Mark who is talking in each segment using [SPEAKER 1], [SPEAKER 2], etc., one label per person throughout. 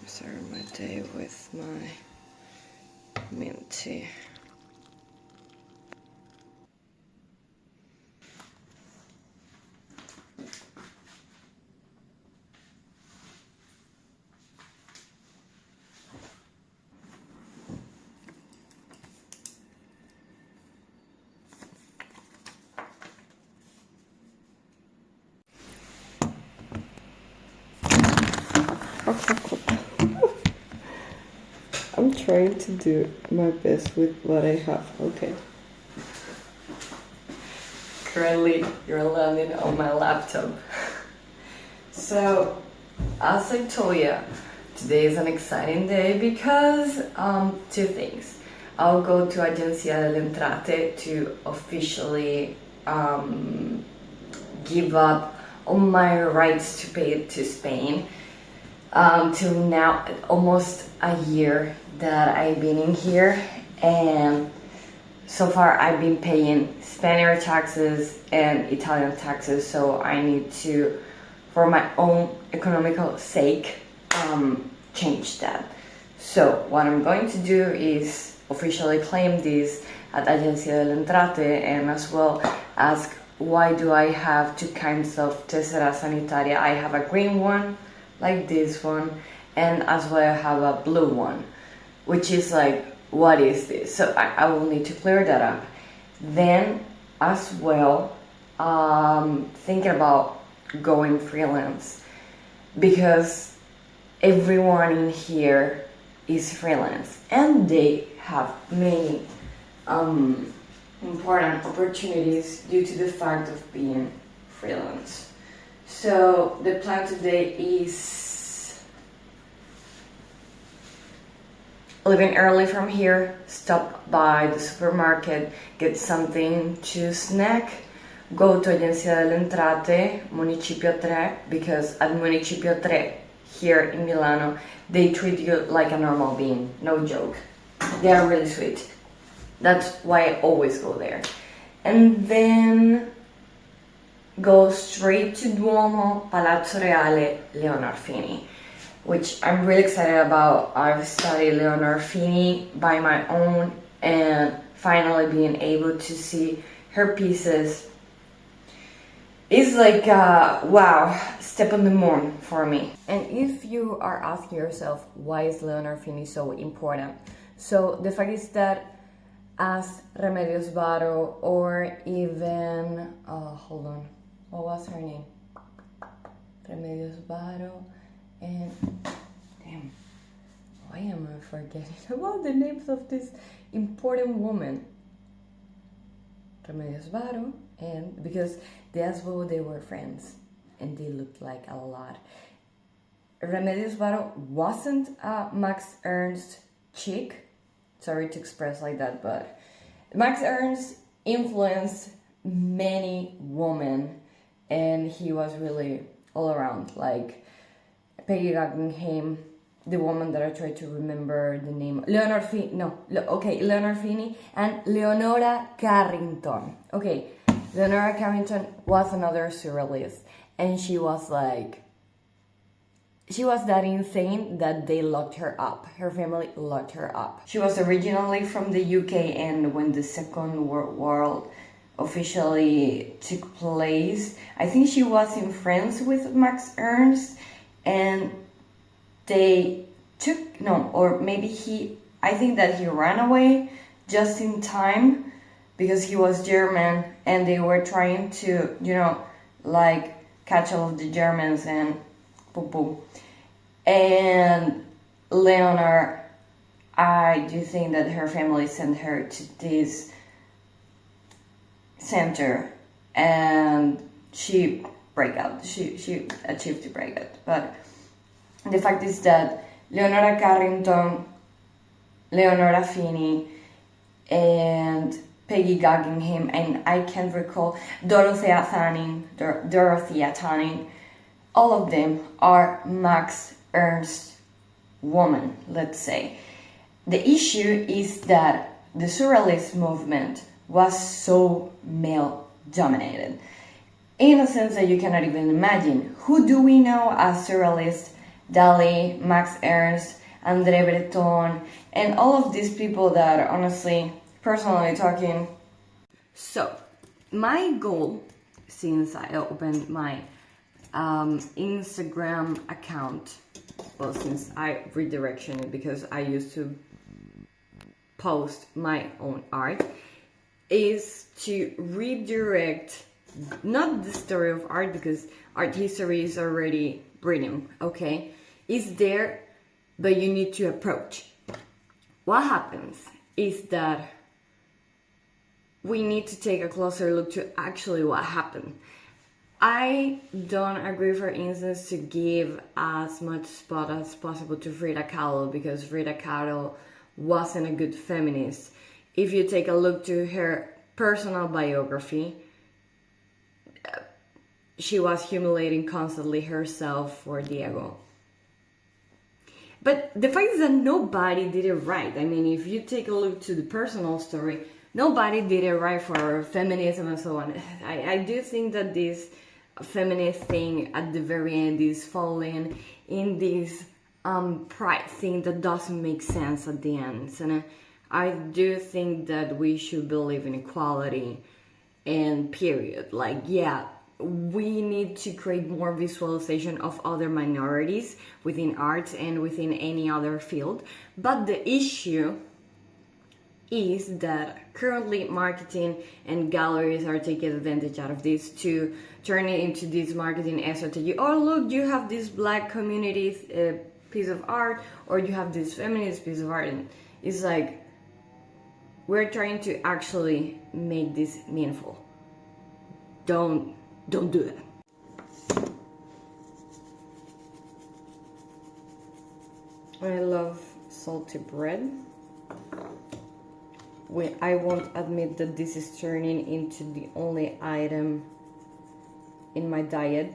[SPEAKER 1] Start my day with my mint tea. I'm trying to do my best with what I have. Okay. Currently, you're landing on my laptop. So, as I told you, today is an exciting day because two things. I'll go to Agencia delle Entrate to officially give up all my rights to pay to Spain. Till now, almost a year that I've been in here, and so far I've been paying Spanish taxes and Italian taxes, so I need to, for my own economical sake, change that. So what I'm going to do is officially claim this at Agencia delle Entrate, and as well ask why do I have two kinds of tessera sanitaria. I have a green one, like this one, and as well I have a blue one, which is like, what is this? So I will need to clear that up. Then as well, thinking about going freelance, because everyone in here is freelance and they have many important opportunities due to the fact of being freelance. So the plan today is leaving early from here, stop by the supermarket, get something to snack, go to Agencia delle Entrate, Municipio 3, because at Municipio 3 here in Milano, they treat you like a normal being, no joke. They are really sweet. That's why I always go there. And then go straight to Duomo, Palazzo Reale, Leonor Fini, which I'm really excited about. I've studied Leonor Fini by my own, and finally being able to see her pieces is like a wow, step on the moon for me. And if you are asking yourself, why is Leonor Fini so important? So the fact is that as Remedios Varo, or even, hold on, what was her name? Remedios Varo, and damn, why am I forgetting about the names of this important woman? Remedios Varo, and because that's what they were friends, and they looked like a lot. Remedios Varo wasn't a Max Ernst chick, sorry to express like that, but Max Ernst influenced many women, and he was really all around, like Peggy Guggenheim, the woman that I tried to remember the name, Leonor Fini, and Leonora Carrington. Okay, Leonora Carrington was another surrealist, and she was that insane that they locked her up. Her family locked her up. She was originally from the UK, and when the Second World War officially took place, I think she was in France with Max Ernst, and they took, I think that he ran away just in time because he was German, and they were trying to, catch all of the Germans and poo-poo. And Leonor, I do think that her family sent her to this center, and she break out. She achieved to break out. But the fact is that Leonora Carrington, Leonora Fini, and Peggy Guggenheim, and I can't recall, Dorothea Tanning, all of them are Max Ernst women, let's say. The issue is that the Surrealist movement was so male-dominated, in a sense that you cannot even imagine. Who do we know as Surrealists Dali, Max Ernst, André Breton, and all of these people that honestly, personally talking. So, my goal, since I opened my Instagram account, well, since I redirected it because I used to post my own art, is to redirect not the story of art, because art history is already written, okay? It's there, but you need to approach. What happens is that we need to take a closer look to actually what happened. I don't agree, for instance, to give as much spot as possible to Frida Kahlo, because Frida Kahlo wasn't a good feminist. If you take a look to her personal biography, she was humiliating constantly herself for Diego. But the fact is that nobody did it right. I mean, if you take a look to the personal story, nobody did it right for feminism and so on. I do think that this feminist thing at the very end is falling in this pride thing that doesn't make sense at the end. And I do think that we should believe in equality and period. Like, yeah, we need to create more visualization of other minorities within arts and within any other field. But the issue is that currently marketing and galleries are taking advantage out of this to turn it into this marketing strategy. Oh, look, you have this black community piece of art, or you have this feminist piece of art, and it's like, we're trying to actually make this meaningful. Don't do that. I love salty bread. I won't admit that this is turning into the only item in my diet.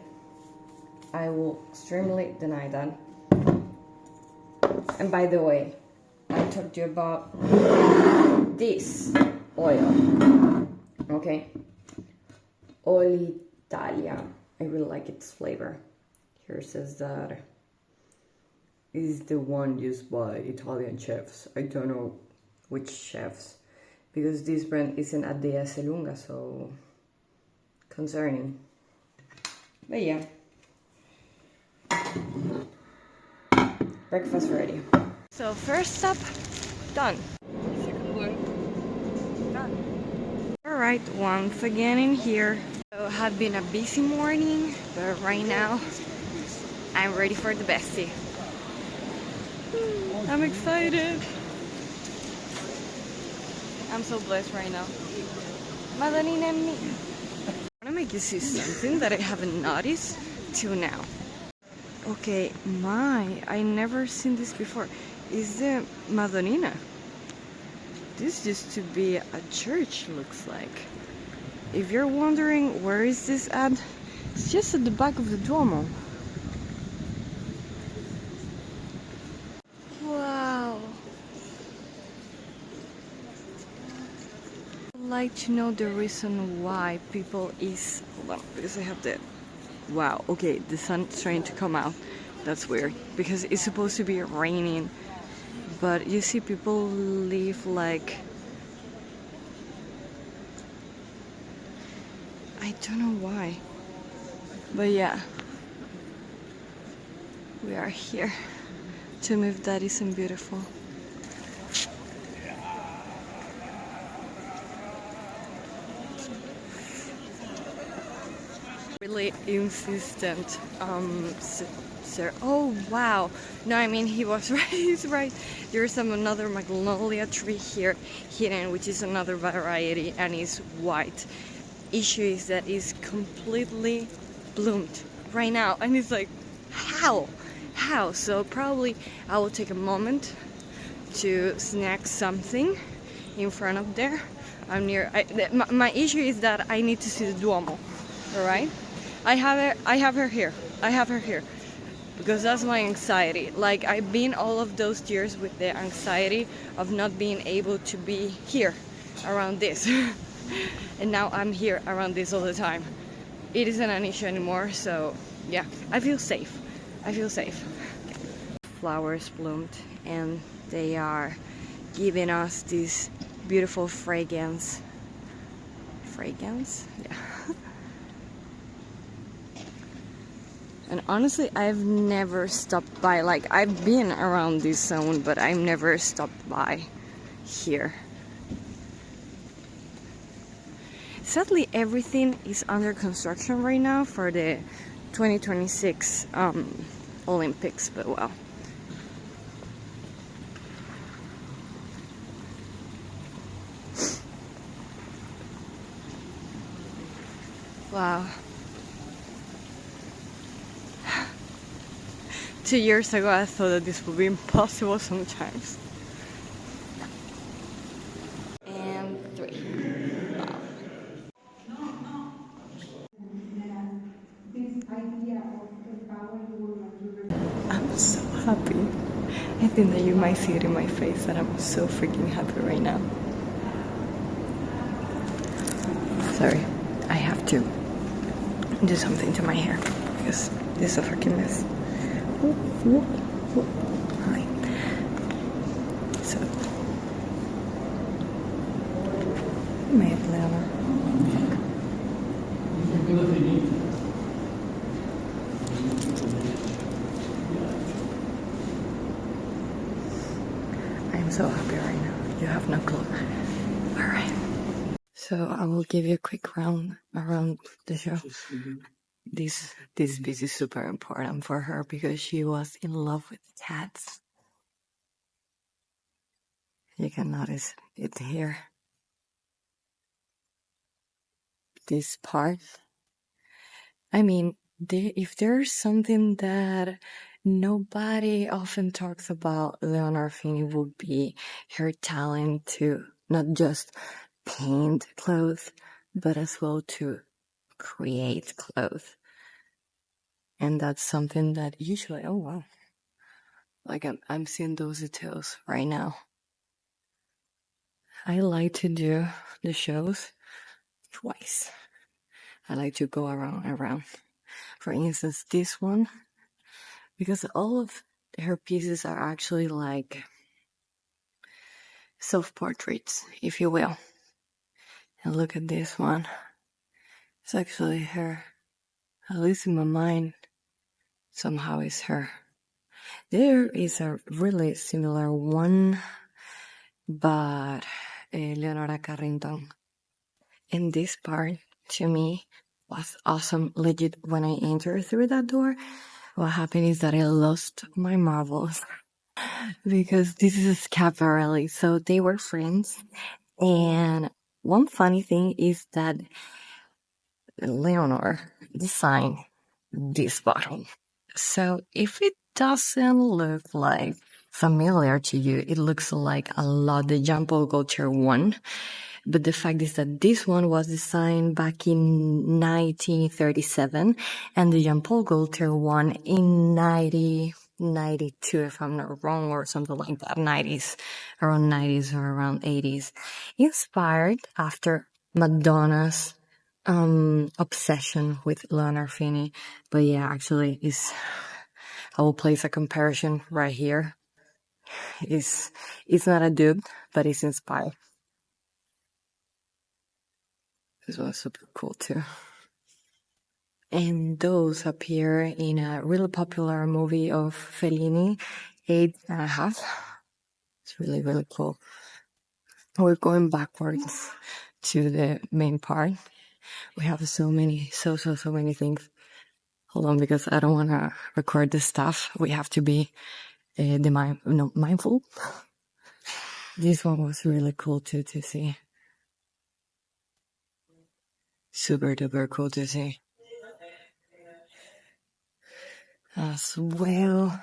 [SPEAKER 1] I will extremely deny that. And by the way, I talked to you about this oil, okay? Oil Italia. I really like its flavor. Here it says that is the one used by Italian chefs. I don't know which chefs, because this brand isn't at the Lunga, so concerning. But yeah, breakfast ready. So first stop done. Second one done. Alright, once again in here. So have been a busy morning, but right now I'm ready for the bestie. I'm excited. I'm so blessed right now. Madalena and me. I want to make you see something that I haven't noticed till now. Okay, I never seen this before. Is the Madonnina. This used to be a church, looks like. If you're wondering where is this at, it's just at the back of the Duomo. Wow. I'd like to know the reason why people is... Hold on, because I have the... Wow, okay, the sun's trying to come out. That's weird, because it's supposed to be raining. But you see people live like... I don't know why. But yeah. We are here. To me, that isn't beautiful. Really insistent, sir. Oh wow! No, I mean he was right. He's right. There's another magnolia tree here, hidden, which is another variety, and it's white. Issue is that it's completely bloomed right now, and it's like, how? So probably I will take a moment to snack something in front of there. I'm near. My issue is that I need to see the Duomo. All right. I have her here. Because that's my anxiety. Like, I've been all of those years with the anxiety of not being able to be here around this. And now I'm here around this all the time. It isn't an issue anymore, so yeah, I feel safe. flowers bloomed, and they are giving us this beautiful fragrance. Yeah. And honestly, I've never stopped by. Like, I've been around this zone, but I've never stopped by here. Sadly, everything is under construction right now for the 2026 Olympics, but well. Wow. 2 years ago, I thought that this would be impossible sometimes. And 3. Wow. I'm so happy. I think that you might see it in my face that I'm so freaking happy right now. Sorry, I have to do something to my hair because this is a freaking mess. Hi. So, my Leonor. I'm so happy right now. You have no clue. Alright. So I will give you a quick round around the show. This piece is super important for her because she was in love with cats. You can notice it here. This part. I mean, if there's something that nobody often talks about Leonor Fini would be her talent to not just paint clothes, but as well to create clothes. And that's something that usually, oh wow, like I'm seeing those details right now. I like to do the shows twice. I like to go around and around. For instance, this one, because all of her pieces are actually like self-portraits, if you will. And look at this one. It's actually her. At least in my mind, somehow it's her. There is a really similar one, but Leonora Carrington. And this part, to me, was awesome. Legit, when I entered through that door, what happened is that I lost my marbles. Because this is a Schiaparelli, so they were friends. And one funny thing is that Leonor designed this bottle. So if it doesn't look like familiar to you, it looks like a lot the Jean Paul Gaultier one. But the fact is that this one was designed back in 1937 and the Jean Paul Gaultier one in 1992, if I'm not wrong, or something like that, around 90s or around 80s. Inspired after Madonna's obsession with Leonor Fini. But yeah, actually I will place a comparison right here. It's not a dupe, but it's inspired. This one's super cool too. And those appear in a really popular movie of Fellini, 8.5. It's really, really cool. We're going backwards to the main part. We have so many things. Hold on, because I don't want to record this stuff. We have to be mindful. This one was really cool too to see. Super duper cool to see. As well,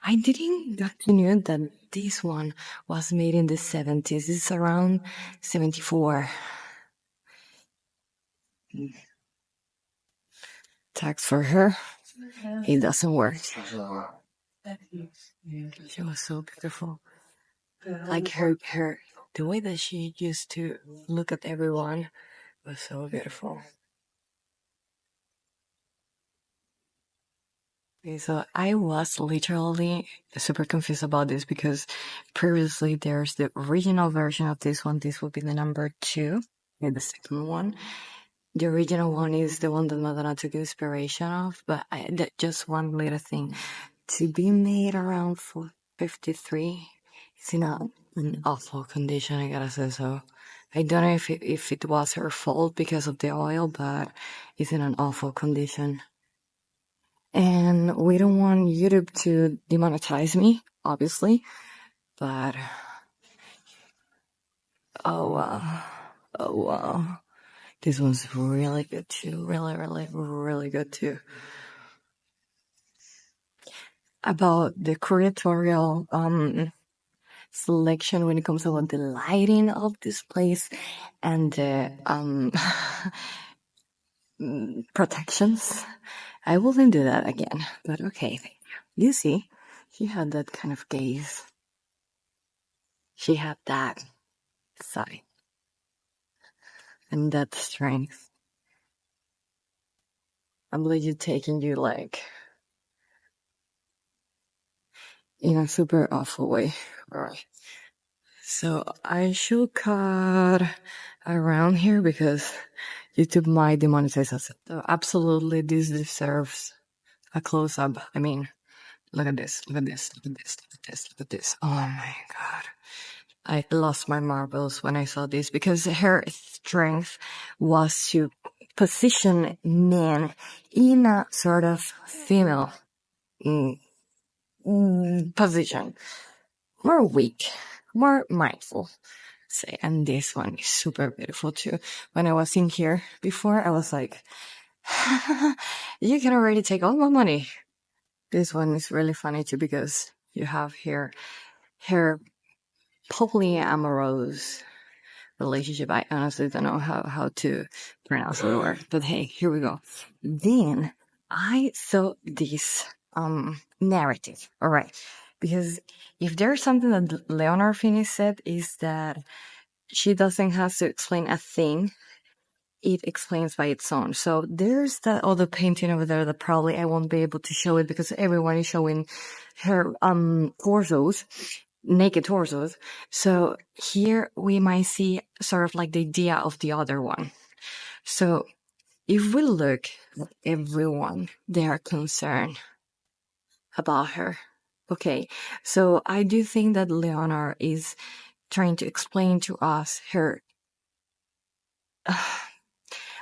[SPEAKER 1] I didn't get to know that this one was made in the 70s. It's around 74. Tags for her. It doesn't work. She was so beautiful. Like her, the way that she used to look at everyone was so beautiful. Okay, so I was literally super confused about this because previously there's the original version of this one. This would be the number 2, and the second one. The original one is the one that Madonna took inspiration of, but just one little thing. To be made around 453, it's in an awful condition, I gotta say so. I don't know if it was her fault because of the oil, but it's in an awful condition. And we don't want YouTube to demonetize me, obviously, but oh wow. Oh wow. This one's really good too. Really, really, really good too. About the curatorial selection when it comes to the lighting of this place and the protections. I wouldn't do that again, but okay. You see, she had that kind of gaze. She had that side and that strength. I'm legit taking you like in a super awful way. Alright. So I should cut around here because YouTube might demonetize us. So absolutely, this deserves a close up. I mean, look at this, look at this, look at this, look at this, look at this. Oh my god. I lost my marbles when I saw this because her strength was to position men in a sort of female position. More weak, more mindful. Say, and this one is super beautiful too. When I was in here before, I was like, you can already take all my money. This one is really funny too because you have here her polyamorous relationship. I honestly don't know how to pronounce the word, but hey, here we go. Then I saw this narrative. All right. Because if there's something that Leonor Fini said is that she doesn't have to explain a thing, it explains by its own. So there's that other painting over there that probably I won't be able to show it because everyone is showing her torsos, naked torsos. So here we might see sort of like the idea of the other one. So if we look at everyone, they are concerned about her. Okay, so I do think that Leonor is trying to explain to us her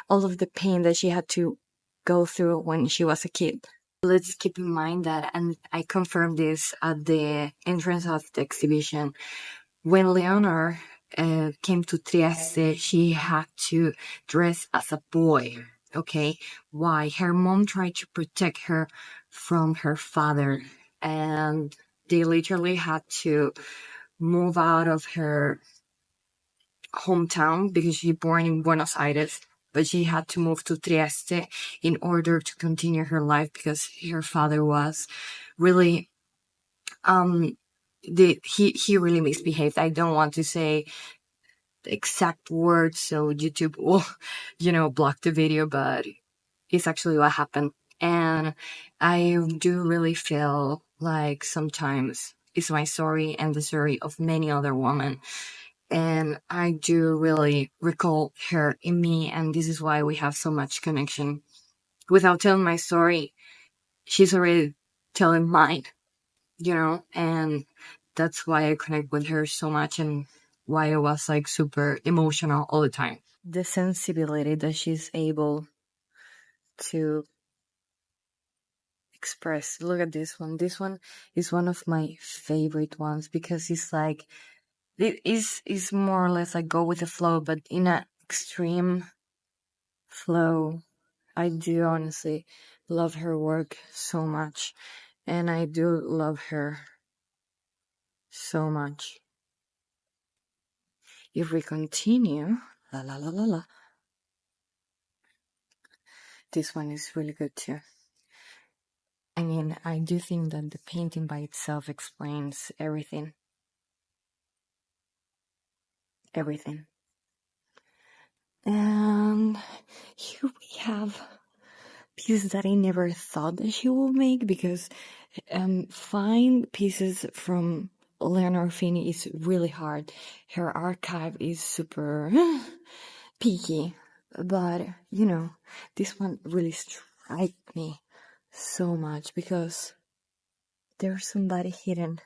[SPEAKER 1] all of the pain that she had to go through when she was a kid. Let's keep in mind that, and I confirmed this at the entrance of the exhibition, when Leonor came to Trieste, she had to dress as a boy. Okay, why? Her mom tried to protect her from her father, and they literally had to move out of her hometown because she born in Buenos Aires, but she had to move to Trieste in order to continue her life because her father was really he really misbehaved. I don't want to say the exact words so YouTube will block the video, but it's actually what happened. And I do really feel like sometimes it's my story and the story of many other women. And I do really recall her in me, and this is why we have so much connection. Without telling my story, she's already telling mine, and that's why I connect with her so much and why I was like super emotional all the time. The sensibility that she's able to express. Look at this one. This one is one of my favorite ones because it's like, it is more or less like go with the flow, but in an extreme flow. I do honestly love her work so much, and I do love her so much. If we continue, la la la la la, this one is really good too. I mean, I do think that the painting by itself explains everything. Everything. And here we have pieces that I never thought that she would make, because fine pieces from Leonor Fini is really hard. Her archive is super picky, but you know, this one really struck me so much because there's somebody hidden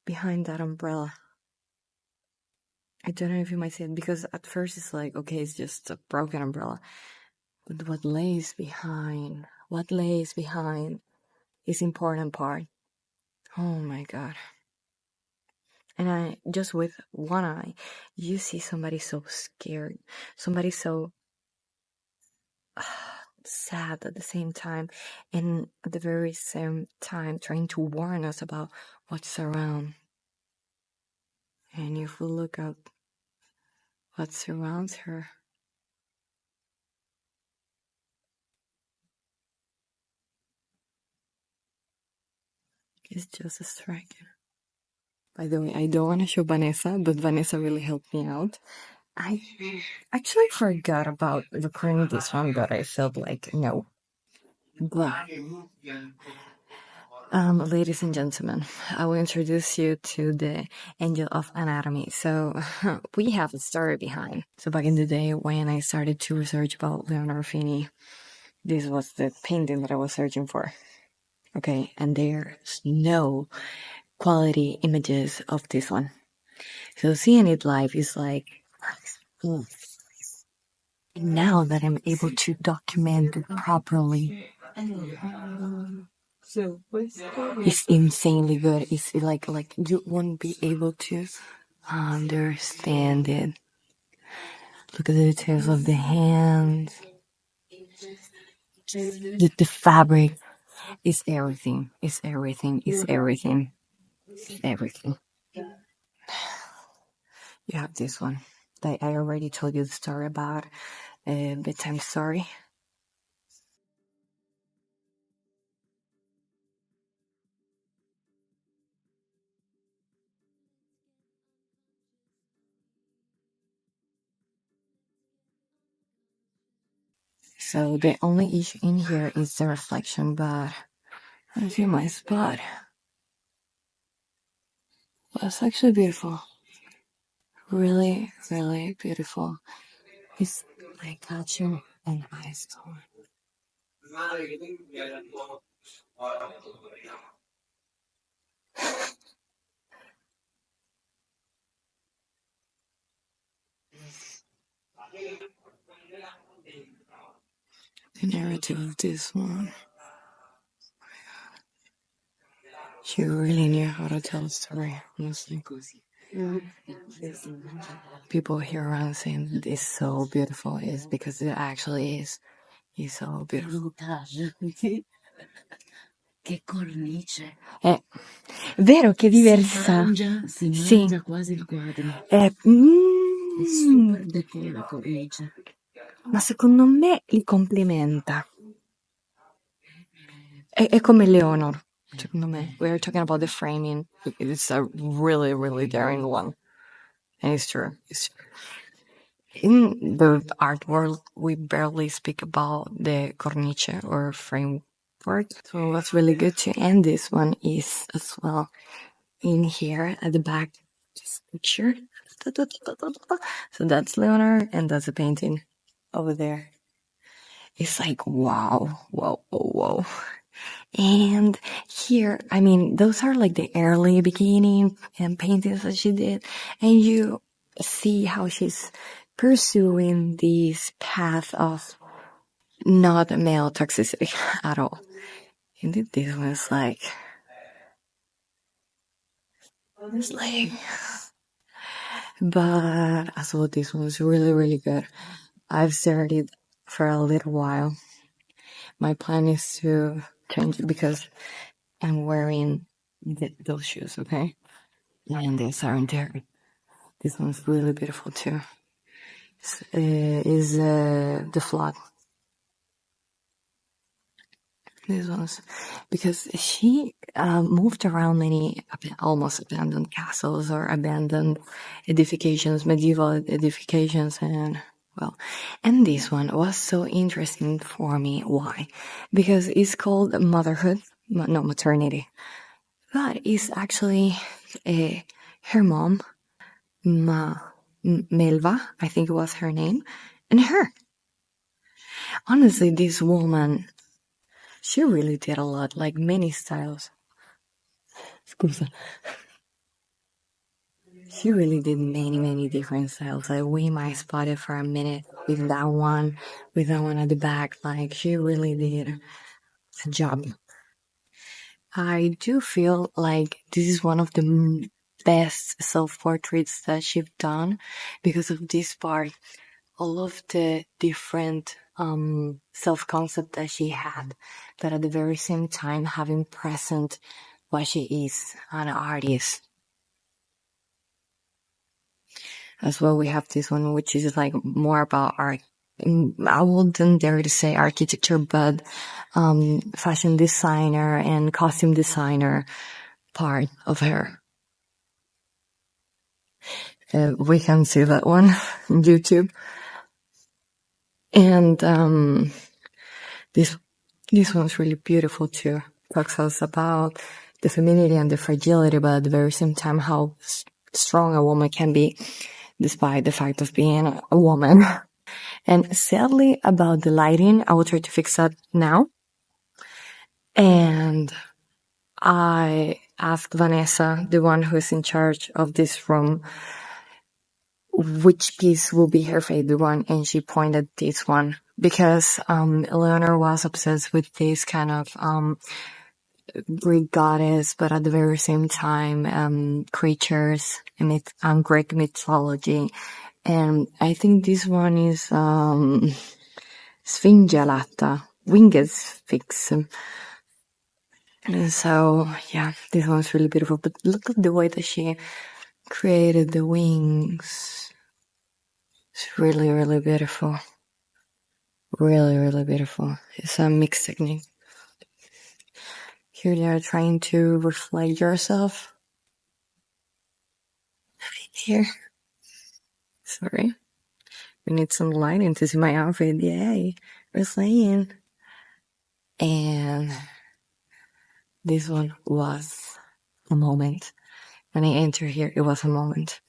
[SPEAKER 1] behind that umbrella. I don't know if you might say it, because at first it's like, okay, it's just a broken umbrella. But what lays behind is important part. Oh my God. And I just with one eye, you see somebody so scared, somebody so sad at the same time, and at the very same time trying to warn us about what's around. And if we look at what surrounds her, it's just striking. By the way, I don't want to show Vanessa, but Vanessa really helped me out. I actually forgot about recording this one, but I felt like no. But, ladies and gentlemen, I will introduce you to the Angel of Anatomy. So we have a story behind. So back in the day when I started to research about Leonor Fini, this was the painting that I was searching for. Okay, and there's no quality images of this one. So seeing it live is like, now that I'm able to document it properly, it's insanely good. It's like you won't be able to understand it. Look at the details of the hands. The fabric is everything. It's everything. It's everything. It's everything. You have this one. I already told you the story about bedtime story. So the only issue in here is the reflection, but I see my spot. Well, it's actually beautiful. Really, really beautiful. It's like catching an ice storm. The narrative of this one. She really knew how to tell a story, honestly. People here around saying it's so beautiful is because it actually is. It's so beautiful.
[SPEAKER 2] Che cornice.
[SPEAKER 1] Vero che è diversa.
[SPEAKER 2] Si
[SPEAKER 1] Sì.
[SPEAKER 2] mangia quasi il quadro. È super decoro la cornice.
[SPEAKER 1] Ma secondo me li complimenta. È come Leonor, secondo me. We're talking about the framing. It's a really, really daring one. And it's true. It's true. In the art world, we barely speak about the cornice or framework. So what's really good to end this one is as well in here at the back, this picture. So that's Leonor, and that's a painting over there. It's like, wow, whoa, whoa, whoa. And here, I mean, those are like the early beginning and paintings that she did. And you see how she's pursuing this path of not male toxicity at all. And this was like, but as well, this one's really, really good. I've started for a little while. My plan is to change it because I'm wearing those shoes, okay? And these aren't there. This one's really beautiful too. Is the flood. These ones, because she moved around many almost abandoned castles or abandoned edifications, medieval edifications, and Well, and this one was so interesting for me. Why? Because it's called motherhood, no, maternity. But it's actually her mom, Melva, I think it was her name, and her. Honestly, this woman, she really did a lot, like many styles. Scusa. She really did many, many different styles. Like we might spot it for a minute with that one at the back. Like she really did a job. I do feel like this is one of the best self-portraits that she's done because of this part. All of the different self-concept that she had, but at the very same time having present what she is, an artist. As well, we have this one, which is like more about art. I wouldn't dare to say architecture, but fashion designer and costume designer part of her. We can see that one on YouTube. And this one's really beautiful too. Talks us about the femininity and the fragility, but at the very same time, how strong a woman can be, despite the fact of being a woman. And sadly, about the lighting, I will try to fix that now. And I asked Vanessa, the one who is in charge of this room, which piece will be her favorite one, and she pointed this one because Leonor was obsessed with this kind of Greek goddess, but at the very same time creatures and Greek mythology. And I think this one is Sfingelata, winged sphinx. And so yeah, this one's really beautiful. But look at the way that she created the wings. It's really, really beautiful. Really, really beautiful. It's a mixed technique. Here they are trying to reflect yourself. Here. Sorry. We need some lighting to see my outfit. Yay. We're slaying. And this one was a moment. When I entered here, it was a moment.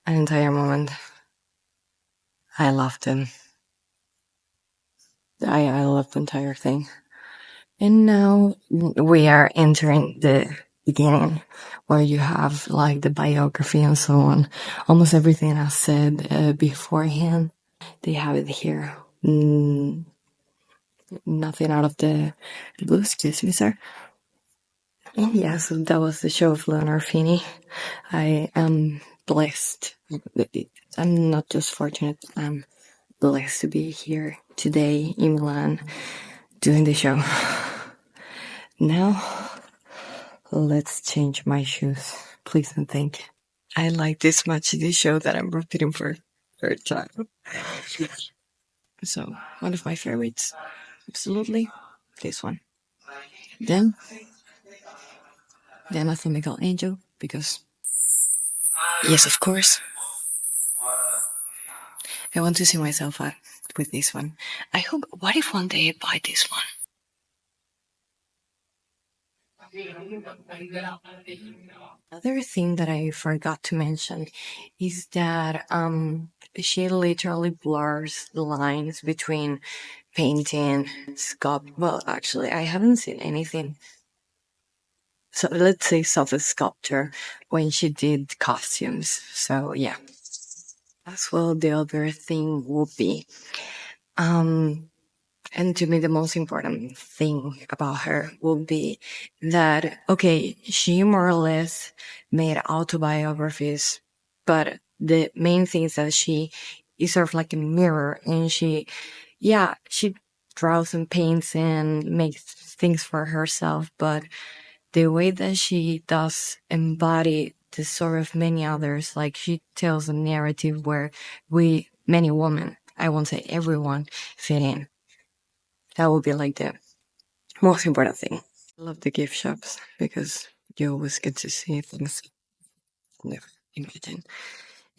[SPEAKER 1] An entire moment. I loved him. I loved the entire thing. And now we are entering the beginning where you have like the biography and so on. Almost everything I said beforehand, they have it here. Nothing out of the blue, excuse me, sir. And yeah, so that was the show of Leonor Fini. I am blessed. I'm not just fortunate, I'm blessed to be here today in Milan doing the show. Now, let's change my shoes. Please and thank you. I like this much this show that I'm repeating for third time. So, one of my favorites. Absolutely. This one. Then I think Michelangelo, because, yes, of course, I want to see myself with this one. I hope, what if one day I buy this one? Another thing that I forgot to mention is that she literally blurs the lines between painting, sculpt. Well, actually, I haven't seen anything. So let's say soft sculpture when she did costumes. So yeah. As well, the other thing would be and to me, the most important thing about her will be that, okay, she more or less made autobiographies, but the main thing is that she is sort of like a mirror, and she draws and paints and makes things for herself, but the way that she does embody the story of many others, like she tells a narrative where many women, I won't say everyone, fit in. That would be like the most important thing. I love the gift shops because you always get to see things you never imagine.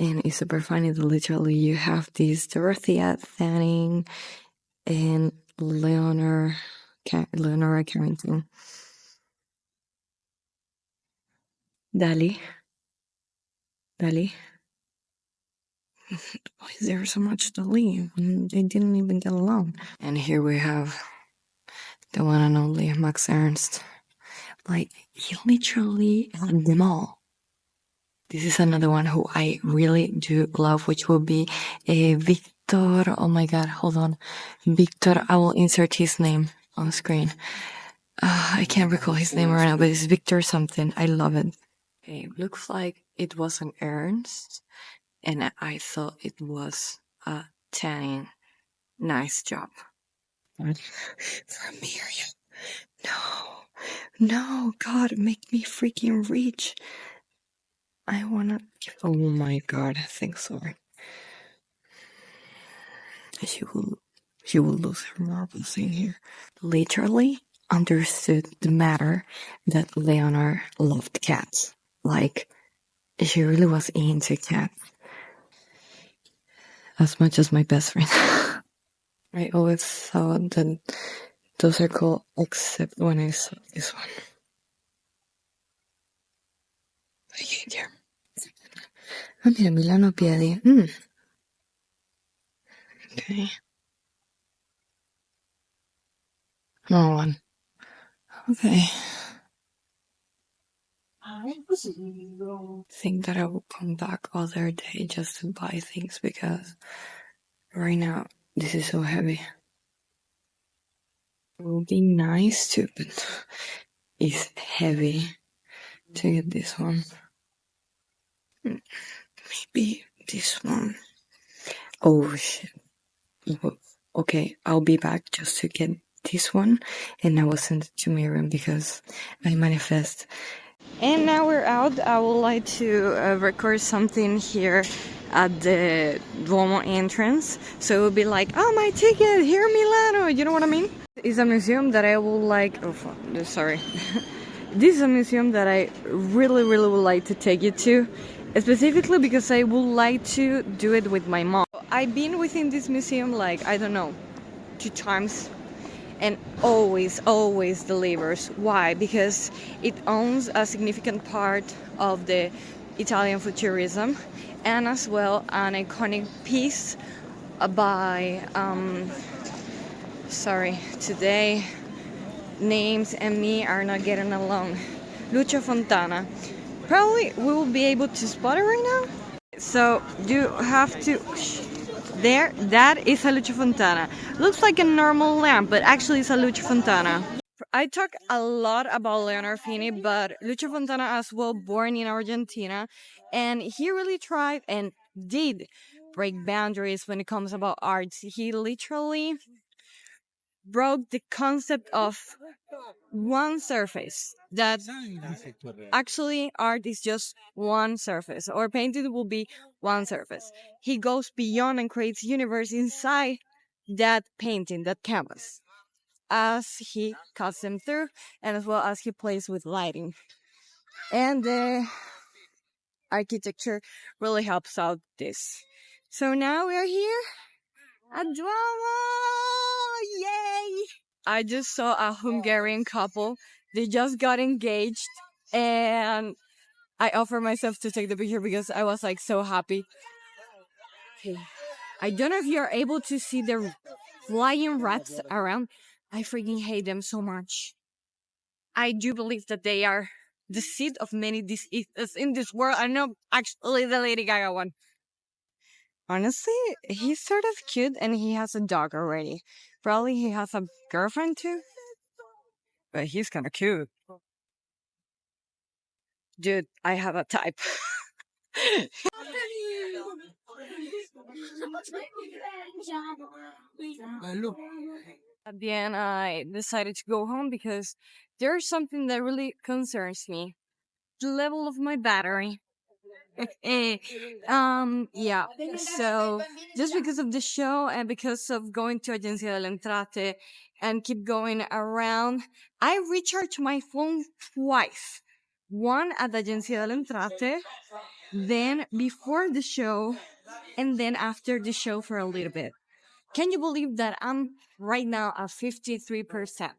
[SPEAKER 1] And it's super funny that literally you have this Dorothea Fanning and Leonora Carrington. Dali. Why is there so much Dali? They didn't even get along. And here we have the one and only Max Ernst. Like, he literally had them all. This is another one who I really do love, which will be a Victor. Oh my god, hold on. Victor, I will insert his name on the screen. I can't recall his name right now, but it's Victor something. I love it. Okay, looks like it was an Ernst, and I thought it was a tanning. Nice job. From Miriam. No, God, make me freaking rich. I wanna. Oh my god, thanks, Lord. She will lose her marbles in here. Literally understood the matter that Leonor loved cats. Like, she really was into cats. As much as my best friend. I always thought that those are cool, except when I saw this one. I hate her. Ah, mira, Milano piedi. Okay. No one. Okay. I think that I will come back other day just to buy things because right now this is so heavy. It will be nice too, but it's heavy to get this one. Maybe this one. Oh shit. Okay, I'll be back just to get this one and I will send it to Miriam because I manifest. And now we're out. I would like to record something here at the Duomo entrance. So it will be like, oh, my ticket, here Milano, you know what I mean? It's a museum that I would like, sorry. This is a museum that I really would like to take you to. Specifically because I would like to do it with my mom. I've been within this museum like, I don't know, 2 times. And always delivers. Why? Because it owns a significant part of the Italian futurism and as well an iconic piece by sorry, today names and me are not getting along. Lucio Fontana. Probably we will be able to spot it right now. So you have to there, that is a Lucio Fontana. Looks like a normal lamp, but actually it's a Lucio Fontana. I talk a lot about Leonor Fini, but Lucio Fontana as well, born in Argentina, and he really tried and did break boundaries when it comes about arts. He literally broke the concept of one surface, that actually art is just one surface, or painting will be one surface. He goes beyond and creates universe inside that painting, that canvas, as he cuts them through and as well as he plays with lighting. And the architecture really helps out this. So now we're here at Duomo! Yay! I just saw a Hungarian couple. They just got engaged and I offered myself to take the picture because I was like so happy. Okay. I don't know if you're able to see the flying rats around. I freaking hate them so much. I do believe that they are the seed of many diseases in this world. I know actually the Lady Gaga one. Honestly, he's sort of cute and he has a dog already. Probably he has a girlfriend too. But he's kind of cute. Dude, I have a type. At the end, I decided to go home because there's something that really concerns me: the level of my battery. Yeah. So just because of the show and because of going to Agencia del Entrate and keep going around, I recharged my phone twice
[SPEAKER 3] one at the Agencia delle Entrate, then before the show, and then after the show for a little bit. Can you believe that I'm right now at 53%?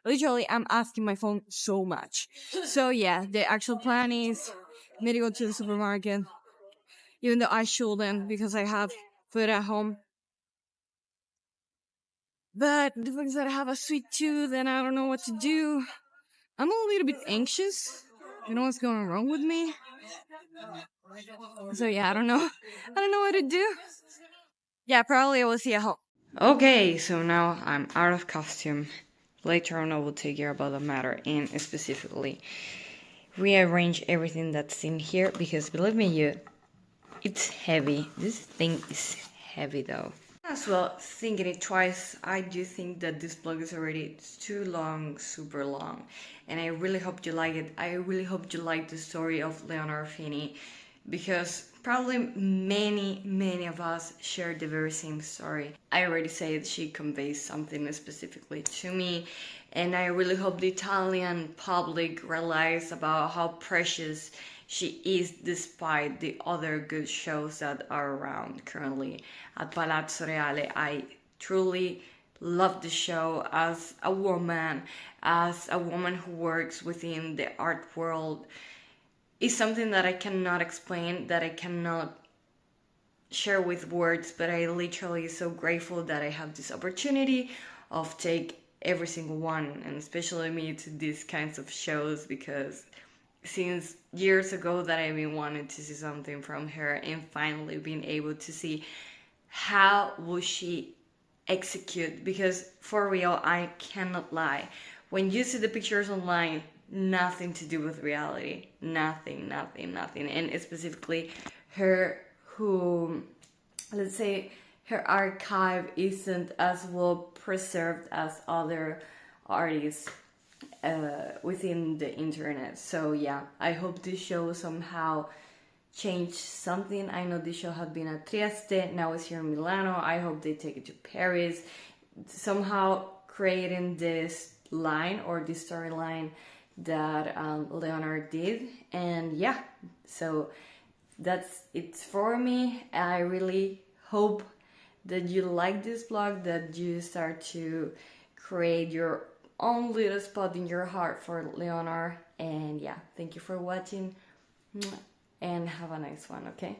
[SPEAKER 3] Literally, I'm asking my phone so much. So yeah, the actual plan is me to go to the supermarket, even though I shouldn't because I have food at home. But the fact that I have a sweet tooth and I don't know what to do, I'm a little bit anxious. You know what's going wrong with me? So yeah, I don't know. I don't know what to do. Yeah, probably I will see at home. Okay, so now I'm out of costume. Later on, I will take care about the matter and specifically rearrange everything that's in here because believe me, it's heavy. This thing is heavy though. As well, thinking it twice, I do think that this blog is already too long, super long, and I really hope you like it. I really hope you like the story of Leonor Fini because probably many of us share the very same story. I already said she conveys something specifically to me, and I really hope the Italian public realize about how precious she is despite the other good shows that are around currently at Palazzo Reale. I truly love the show as a woman who works within the art world. It's something that I cannot explain, that I cannot share with words, but I literally so grateful that I have this opportunity of take every single one, and especially me, to these kinds of shows because since years ago that I've been wanting to see something from her and finally being able to see how will she execute, because for real, I cannot lie, when you see the pictures online, nothing to do with reality, nothing, and specifically her who, let's say, her archive isn't as well preserved as other artists within the internet. So yeah, I hope this show somehow changed something. I know this show had been at Trieste, now it's here in Milano. I hope they take it to Paris, somehow creating this line or this storyline that Leonor did. And yeah, so that's it for me. I really hope that you like this blog, that you start to create your own little spot in your heart for Leonor. And yeah, thank you for watching and have a nice one, okay?